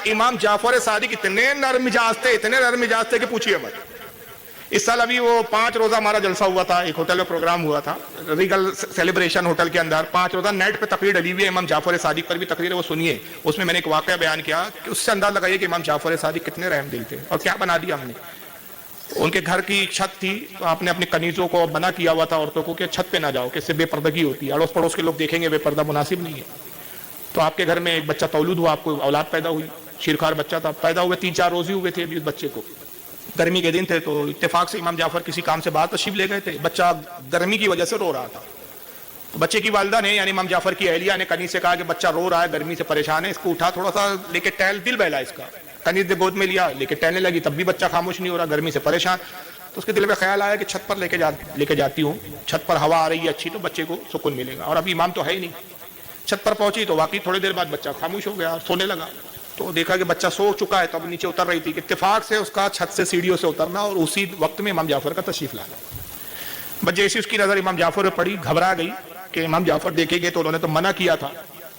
امام جعفر صادق اتنے نرم مزاج تھے کہ پوچھیے مت. اس سال ابھی وہ 5 روزہ ہمارا جلسہ ہوا تھا, ایک ہوٹل میں پروگرام ہوا تھا, ریگل سیلیبریشن ہوٹل کے اندر 5 روزہ نیٹ پہ تقریر ڈلی ہوئی ہے, امام جعفر صادق پر بھی تقریر ہے, وہ سنیے. اس میں نے ایک واقعہ بیان کیا کہ اس سے انداز لگائیے کہ امام جعفر صادق کتنے رحم دل تھے اور کیا بنا دیا ہم نے. ان کے گھر کی چھت تھی تو آپ نے اپنی کنیزوں کو منع کیا ہوا تھا عورتوں کو کہ چھت پہ نہ جاؤ, کہ اس سے بے پردگی ہوتی ہے, اڑوس پڑوس کے لوگ دیکھیں گے بے پردہ مناسب نہیں ہے. تو آپ کے گھر میں ایک بچہ تولد ہوا, آپ کو اولاد پیدا ہوئی, شیرخوار بچہ تھا, پیدا ہوئے 3-4 روز ہی ہوئے تھے ابھی اس بچے کو, گرمی کے دن تھے. تو اتفاق سے امام جعفر کسی کام سے باہر تشریف لے گئے تھے, بچہ گرمی کی وجہ سے رو رہا تھا. تو بچے کی والدہ نے یعنی امام جعفر کی اہلیہ نے کنیز سے کہا کہ بچہ رو رہا ہے, گرمی سے پریشان ہے, اس کو اٹھا تھوڑا سا لے کے ٹہل, دل بہلا اس کا. کنیز نے گود میں لیا, لے کے ٹہلنے لگی, تب بھی بچہ خاموش نہیں ہو رہا, گرمی سے پریشان. تو اس کے دل میں خیال آیا کہ چھت پر لے کے جاتی ہوں, چھت پر ہوا آ رہی ہے اچھی, تو بچے کو سکون ملے گا. اور ابھی امام تو ہے ہی نہیں. چھت پر پہنچی تو واقعی تھوڑی دیر بعد بچہ خاموش ہو گیا, سونے لگا. تو دیکھا کہ بچہ سو چکا ہے, تو اب نیچے اتر رہی تھی, اتفاق سے اس کا چھت سے سیڑھیوں سے اترنا اور اسی وقت میں امام جعفر کا تشریف لانا. بس جیسی اس کی نظر امام جعفر پہ پڑی, گھبرا گئی کہ امام جعفر دیکھیں گے تو انہوں نے تو منع کیا تھا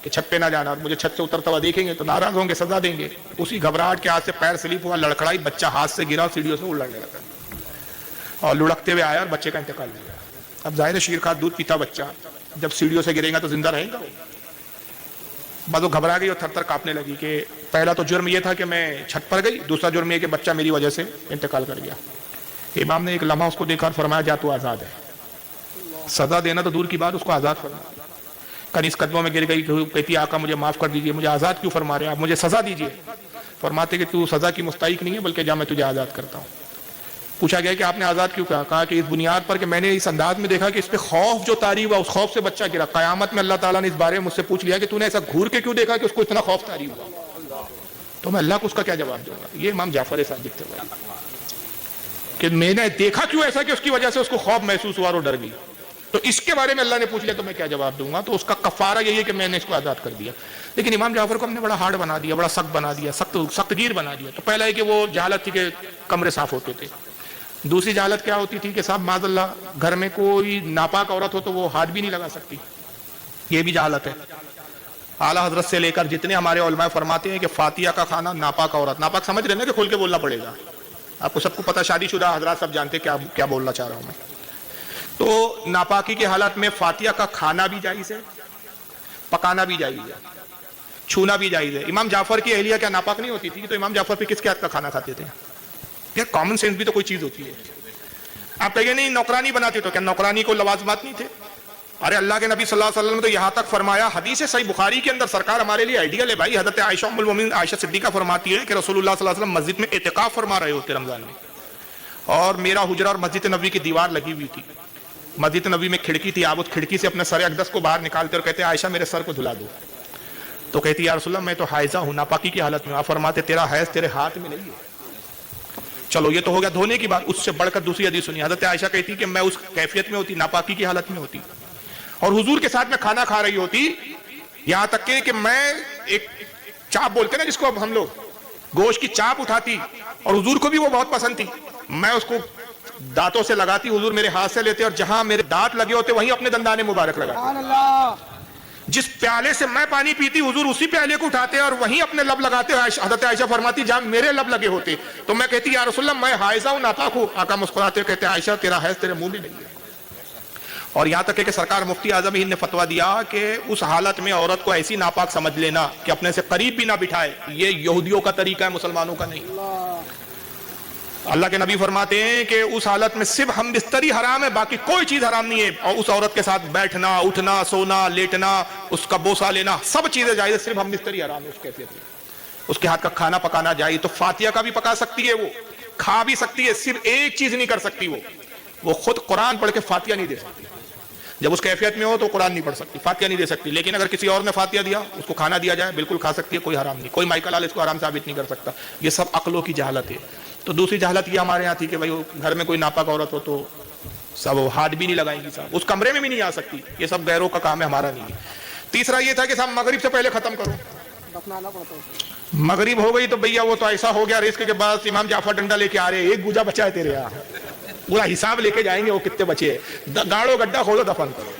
کہ چھت پہ نہ جانا, مجھے چھت سے اترتا ہوا دیکھیں گے تو ناراض ہوں گے, سزا دیں گے. اسی گھبراہٹ کے ہاتھ سے پیر سلپ ہوا, لڑکھڑائی, بچہ ہاتھ سے گرا, سیڑھیوں سے لڑنے لگا اور لڑکتے ہوئے آیا اور بچے کا انتقال ہو گیا. اب ظاہر شیرخوار دودھ پیتا بچہ جب سیڑھیوں سے گرے گا تو زندہ رہے گا وہ. بس وہ گھبرا گئی اور تھر تھر کانپنے لگی کہ پہلا تو جرم یہ تھا کہ میں چھت پر گئی, دوسرا جرم یہ کہ بچہ میری وجہ سے انتقال کر گیا. امام نے ایک لمحہ اس کو دیکھا اور فرمایا جا تو آزاد ہے. سزا دینا تو دور کی بات, اس کو آزاد فرمایا. کنیز قدموں میں گر گئی, کہتی آقا مجھے معاف کر دیجئے, مجھے آزاد کیوں فرما رہے ہیں آپ, مجھے سزا دیجئے. فرماتے کہ تو سزا کی مستحق نہیں ہے, بلکہ جا میں تجھے آزاد کرتا ہوں. پوچھا گیا کہ آپ نے آزاد کیوں کہا, کہا کہ اس بنیاد پر کہ میں نے اس انداز میں دیکھا کہ اس پہ خوف جو طاری ہوا, اس خوف سے بچہ گرا. قیامت میں اللہ تعالیٰ نے اس بارے میں مجھ سے پوچھ لیا کہ تو نے ایسا گھور کے کیوں دیکھا کہ اس کو اتنا خوف طاری ہوا, تو میں اللہ کو اس کا کیا جواب دوں گا. یہ امام جعفر صادق تھے کہ میں نے دیکھا کیوں ایسا کہ اس کی وجہ سے اس کو خوف محسوس ہوا اور ڈر گئی, تو اس کے بارے میں اللہ نے پوچھ لیا تو میں کیا جواب دوں گا. تو اس کا کفارہ یہی ہے کہ میں نے اس کو آزاد کر دیا. لیکن امام جعفر کو ہم نے بڑا ہارڈ بنا دیا, بڑا سخت بنا دیا, سخت گیر بنا دیا. تو پہلا ہے کہ وہ جہالت تھی کہ کمرے صاف ہوتے تھے. دوسری جہالت کیا ہوتی تھی کہ صاحب معاذ اللہ گھر میں کوئی ناپاک عورت ہو تو وہ ہاتھ بھی نہیں لگا سکتی, یہ بھی جہالت ہے. اعلیٰ حضرت سے لے کر جتنے ہمارے علماء فرماتے ہیں کہ فاتحہ کا کھانا ناپاک عورت, ناپاک سمجھ رہے ہیں نا کہ کھول کے بولنا پڑے گا, آپ کو سب کو پتہ, شادی شدہ حضرات سب جانتے کیا بولنا چاہ رہا ہوں میں. تو ناپاکی کی حالت میں فاتحہ کا کھانا بھی جائز ہے, پکانا بھی جائز ہے, چھونا بھی جائز ہے. امام جعفر کی اہلیہ کیا ناپاک نہیں ہوتی تھی؟ تو امام جعفر پہ کس کے ہاتھ کا کھانا کھاتے تھے؟ یہ کامن سینس بھی تو کوئی چیز ہوتی ہے. آپ کہیے نہیں نوکرانی بناتے, تو کیا نوکرانی کو لوازمات نہیں تھے؟ ارے اللہ کے نبی صلی اللہ علیہ وسلم نے تو یہاں تک فرمایا, حدیث صحیح بخاری کے اندر, سرکار ہمارے لیے آئیڈیل ہے بھائی. حضرت عائشہ ام المومنین عائشہ صدیقہ فرماتی ہے کہ رسول اللہ صلی اللہ علیہ وسلم مسجد میں اعتکاف فرما رہے ہوتے رمضان میں, اور میرا حجرہ اور مسجد نبوی کی دیوار لگی ہوئی تھی. مسجد نبوی میں کھڑکی تھی, آپ اس کھڑکی سے اپنے سر اقدس کو باہر نکالتے اور کہتے عائشہ میرے سر کو دھلا دو. تو کہتی یا رسول اللہ میں تو حائضہ ہوں, ناپاکی کی حالت میں. آپ فرماتے تیرا حیض تیرے ہاتھ میں نہیں ہے. چلو یہ تو ہو گیا دھونے کی بات. اس سے بڑھ کر دوسری حدیث سنی, حضرت عائشہ کہتی کہ میں اس کیفیت میں ہوتی, ناپاکی کی حالت میں ہوتی, اور حضور کے ساتھ میں کھانا کھا رہی ہوتی, یہاں تک کہ میں ایک چاپ بولتے نا جس کو ہم لوگ, گوشت کی چاپ اٹھاتی, اور حضور کو بھی وہ بہت پسند تھی, میں اس کو دانتوں سے لگاتی, حضور میرے ہاتھ سے لیتے, اور جہاں میرے دانت لگے ہوتے وہیں اپنے دندانے مبارک لگاتے. جس پیالے سے میں پانی پیتی حضور اسی پیالے کو اٹھاتے اور وہیں اپنے لب لگاتے. حضرت عائشہ فرماتی جہاں میرے لب لگے ہوتے, تو میں کہتی یا رسول اللہ میں حائضہ ہوں, ناپاک ہوں. آقا مسکراتے کہتے عائشہ تیرا حیض تیرے منہ میں نہیں ہے. اور یہاں تک کہ سرکار مفتی اعظم ہند نے فتویٰ دیا کہ اس حالت میں عورت کو ایسی ناپاک سمجھ لینا کہ اپنے سے قریب بھی نہ بٹھائے, یہ یہودیوں کا طریقہ ہے, مسلمانوں کا نہیں. اللہ کے نبی فرماتے ہیں کہ اس حالت میں صرف ہم بستری حرام ہے, باقی کوئی چیز حرام نہیں ہے. اور اس عورت کے ساتھ بیٹھنا, اٹھنا, سونا, لیٹنا, اس کا بوسہ لینا, سب چیزیں جائز ہے, صرف ہم بستری حرام ہے اس کیفیت میں. اس کے ہاتھ کا کھانا پکانا جائز. تو فاتحہ کا بھی پکا سکتی ہے, وہ کھا بھی سکتی ہے, صرف ایک چیز نہیں کر سکتی, وہ خود قرآن پڑھ کے فاتحہ نہیں دے سکتی. جب اس کیفیت میں ہو تو قرآن نہیں پڑھ سکتی, فاتحہ نہیں دے سکتی. لیکن اگر کسی اور نے فاتحہ دیا, اس کو کھانا دیا جائے, بالکل کھا سکتی ہے, کوئی حرام نہیں. کوئی مائیکل آل اس کو حرام ثابت نہیں کر سکتا. یہ سب عقلوں کی جہالت ہے. تو دوسری جہالت یہ ہمارے یہاں تھی کہ بھائی گھر میں کوئی ناپاک عورت ہو تو سب ہاتھ بھی نہیں لگائیں گی, صاحب اس کمرے میں بھی نہیں آ سکتی. یہ سب غیروں کا کام ہے, ہمارا نہیں ہے. تیسرا یہ تھا کہ صاحب مغرب سے پہلے ختم کرو. مغرب ہو گئی تو بھیا وہ تو ایسا ہو گیا ریس کے بعد امام جعفر ڈنڈا لے کے آ رہے ہیں, ایک گوجا بچا ہے تیرے یہاں, پورا حساب لے کے جائیں گے وہ کتنے بچے, گاڑو گڈھا کھولو دفن کرو.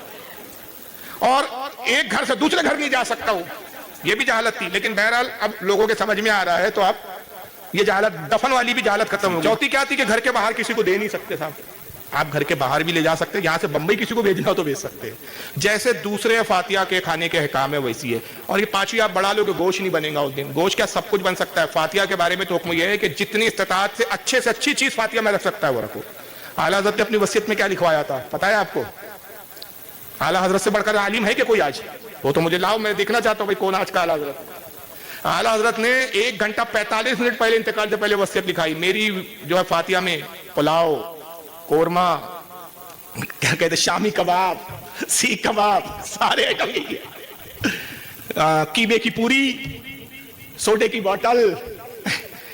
اور ایک گھر سے دوسرے گھر نہیں جا سکتا, وہ یہ بھی جہالت تھی، لیکن بہرحال اب لوگوں کے سمجھ میں آ رہا ہے تو اب یہ جہالت، دفن والی بھی جہالت ختم ہو گئی۔ چوتھی کیا تھی کہ گھر کے باہر کسی کو دے نہیں سکتے صاحب، آپ گھر کے باہر بھی لے جا سکتے، یہاں سے بمبئی کسی کو بھیجنا ہو تو بھیج سکتے ہیں، جیسے دوسرے فاتحہ کے کھانے کے احکام ہے ویسی ہے۔ اور یہ پانچویں آپ بڑھا لو کہ گوشت نہیں بنے گا اس دن، گوشت کیا سب کچھ بن سکتا ہے۔ فاتحہ کے بارے میں تو حکم یہ ہے کہ جتنی استطاعت سے اچھی چیز فاتحہ میں رکھ سکتا ہے وہ رکھو۔ اعلیٰ حضرت نے اپنی وصیت میں کیا لکھوایا تھا پتہ ہے آپ کو؟ اعلیٰ حضرت سے بڑھ کر عالم ہے کہ کوئی آج؟ وہ تو مجھے لاؤ، میں دیکھنا چاہتا ہوں بھائی کون آج کا اعلیٰ حضرت۔ اعلیٰ حضرت نے 1 گھنٹہ 45 منٹ پہلے انتقال سے پہلے وصیت لکھائی، میری جو ہے فاتحہ میں پلاؤ، قورمہ، کیا کہتے شامی کباب، سیخ کباب، سارے آئٹم یہی ہے، قیمے کی پوری، سوڈے کی بوتل،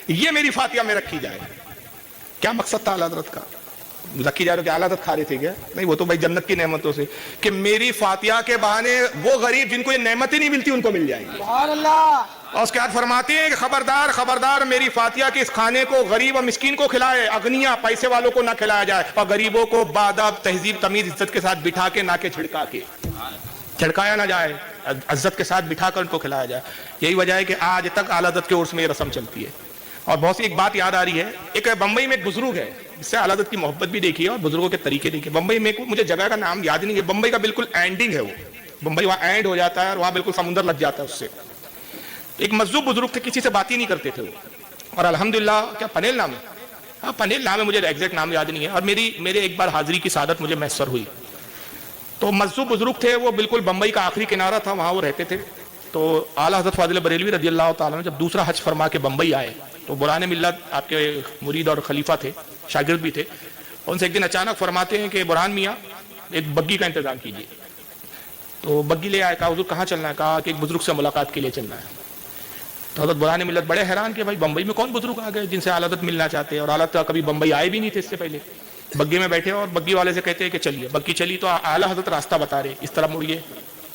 یہ میری فاتحہ میں رکھی جائے۔ کیا مقصد تھا اعلیٰ حضرت کا؟ رکھی جائے تو کیا اعلیٰ حضرت کھا رہے تھے کیا؟ نہیں، وہ تو بھائی جنت کی نعمتوں سے کہ میری فاتحہ کے بہانے وہ غریب جن کو یہ نعمتیں نہیں ملتی ان کو مل جائیں گی۔ سبحان اللہ۔ اور اس کے بعد فرماتے ہیں کہ خبردار خبردار میری فاتحہ کے اس کھانے کو غریب اور مسکین کو کھلائے، اغنیا پیسے والوں کو نہ کھلایا جائے، اور غریبوں کو باداب تہذیب تمیز عزت کے ساتھ بٹھا کے نہ کہ چھڑکا کے، چھڑکایا نہ جائے، عزت کے ساتھ بٹھا کر ان کو کھلایا جائے۔ یہی وجہ ہے کہ آج تک اعلیٰ حضرت کے عرس میں یہ رسم چلتی ہے۔ اور بہت سی ایک بات یاد آ رہی ہے، ایک بمبئی میں ایک بزرگ ہے جس سے اعلیٰ حضرت کی محبت بھی دیکھی ہے اور بزرگوں کے طریقے دیکھے۔ بمبئی میں مجھے جگہ کا نام یاد نہیں ہے، بمبئی کا بالکل اینڈنگ ہے، وہ بمبئی وہاں اینڈ ہو جاتا ہے اور وہاں بالکل سمندر لگ جاتا ہے اس سے۔ ایک مذہب بزرگ تھے، کسی سے بات ہی نہیں کرتے تھے وہ، اور الحمدللہ کیا پنیل نام ہے؟ ہاں پنیل نام ہے، مجھے ایگزیکٹ نام یاد نہیں ہے۔ اور میرے ایک بار حاضری کی سعادت مجھے میسر ہوئی۔ تو مذہب بزرگ تھے وہ، بالکل بمبئی کا آخری کنارہ تھا، وہاں وہ رہتے تھے۔ تو اعلیٰ حضرت فاضل بریلوی رضی اللہ تعالیٰ عنہ جب دوسرا حج فرما کے بمبئی آئے تو برہان ملت آپ کے مرید اور خلیفہ تھے، شاگرد بھی تھے، ان سے ایک دن اچانک فرماتے ہیں کہ برہان میاں ایک بگی کا انتظام کیجیے۔ تو بگی لے آئے، کہا حضور کہاں چلنا ہے؟ کہا کہ ایک بزرگ سے ملاقات کے لیے چلنا ہے۔ تو حضرت برہان ملت بڑے حیران کہ بھائی بمبئی میں کون بزرگ آ گئے جن سے اعلیٰ حضرت ملنا چاہتے ہیں، اور اعلیٰ حضرت کبھی بمبئی آئے بھی نہیں تھے اس سے پہلے۔ بگی میں بیٹھے اور بگی والے سے کہتے ہیں کہ چلیے، بگی چلی تو اعلیٰ حضرت راستہ بتا رہے، اس طرح مڑیے،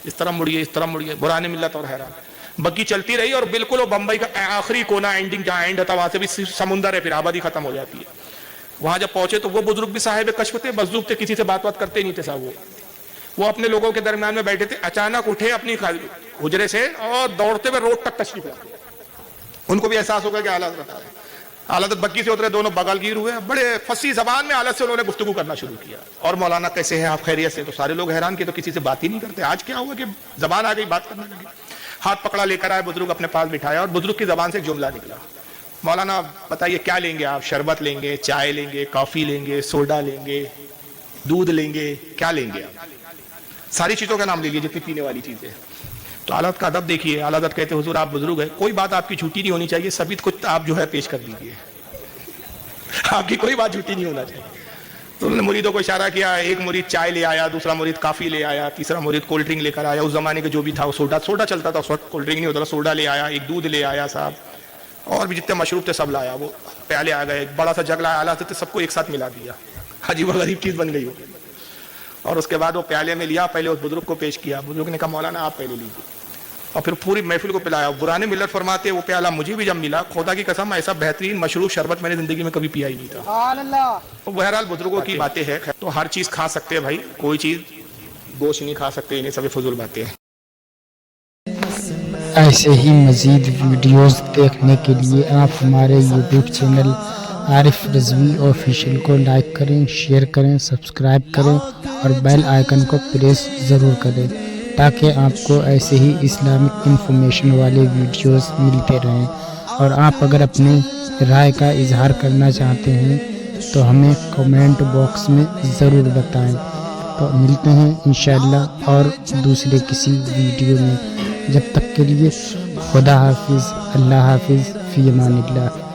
اس طرح مڑیے، اس طرح مڑیے۔ برہان ملت اور حیران، بگی چلتی رہی اور بالکل وہ بمبئی کا آخری کونا اینڈنگ جہاں اینڈ تھا وہاں سے بھی سمندر ہے، پھر آبادی ختم ہو جاتی ہے۔ وہاں جب پہنچے تو وہ بزرگ بھی صاحب کشف تھے، مجذوب تھے، کسی سے بات کرتے نہیں تھے صاحب، وہ اپنے لوگوں کے درمیان میں بیٹھے تھے۔ اچانک اٹھے اپنی حجرے سے اور دوڑتے ہوئے روڈ تک تشریف لاتے۔ ان کو بھی احساس ہوگا کہ اعلیٰ حضرت آ رہے۔ اعلیٰ حضرت بگی سے اترے، دونوں بغل گیر ہوئے، بڑے فصیح زبان میں اعلیٰ سے انہوں نے گفتگو کرنا شروع کیا۔ اور مولانا کیسے ہیں آپ، خیریت سے؟ تو سارے لوگ حیران کہ تو کسی سے بات ہی نہیں کرتے، آج کیا ہوا کہ زبان آ گئی، بات کرنے لگے۔ ہاتھ پکڑا لے کر آئے بزرگ، اپنے پاس بٹھایا اور بزرگ کی زبان سے ایک جملہ نکلا، مولانا بتائیے کیا لیں گے آپ؟ شربت لیں گے، چائے لیں گے، کافی لیں گے، سوڈا لیں گے، دودھ لیں گے، کیا لیں گے آپ؟ ساری چیزوں کا نام لے لیجیے جتنی پینے والی چیزیں۔ تو اعلیٰ حضرت کا ادب دیکھیے، اعلیٰ حضرت کہتے ہیں حضور آپ بزرگ ہیں، کوئی بات آپ کی جھوٹی نہیں ہونی چاہیے، سبھی کچھ آپ جو ہے پیش کر دیجیے، آپ کی کوئی بات جھوٹی نہیں ہونا چاہیے۔ تو انہوں نے مریدوں کو اشارہ کیا، ایک مرید چائے لے آیا، دوسرا مرید کافی لے آیا، تیسرا مرید کولڈ ڈرنک لے کر آیا، اس زمانے کے جو بھی تھا وہ سوڈا چلتا تھا اس وقت، کولڈ ڈرنک نہیں ہوتا تھا، سوڈا لے آیا، ایک دودھ لے آیا صاحب، اور بھی جتنے مشروب تھے سب لایا، وہ پیالے آ گئے، ایک بڑا سا جگ لایا، اعلیٰ حضرت سب کو ایک ساتھ ملا دیا، عجیب و غریب چیز بن گئی وہ۔ اور اس کے بعد وہ پیالے میں لیا، پہلے اس بزرگ کو پیش کیا، بزرگ نے کہا مولانا آپ پہلے لیجیے، اور پھر پوری محفل کو پلایا۔ برہان ملت فرماتے وہ پیالہ مجھے بھی جب ملا، خدا کی قسم ایسا بہترین مشروب شربت میں نے زندگی میں کبھی پیا ہی نہیں تھا۔ سبحان اللہ۔ بہرحال بزرگوں کی باتیں ہیں، تو ہر چیز کھا سکتے ہیں بھائی، کوئی چیز گوشت نہیں کھا سکتے، انہیں سب فضول باتیں ہیں۔ ایسے ہی مزید ویڈیوز دیکھنے کے لیے آپ ہمارے یوٹیوب چینل عارف رضوی آفیشیل کو لائک کریں، شیئر کریں، سبسکرائب کریں اور بیل آئیکن کو پریس ضرور کریں تاکہ آپ کو ایسے ہی اسلامک انفارمیشن والے ویڈیوز ملتے رہیں۔ اور آپ اگر اپنی رائے کا اظہار کرنا چاہتے ہیں تو ہمیں کمنٹ باکس میں ضرور بتائیں۔ تو ملتے ہیں انشاءاللہ اور دوسرے کسی ویڈیو میں، جب تک کے لیے خدا حافظ، اللہ حافظ، فی امان اللہ۔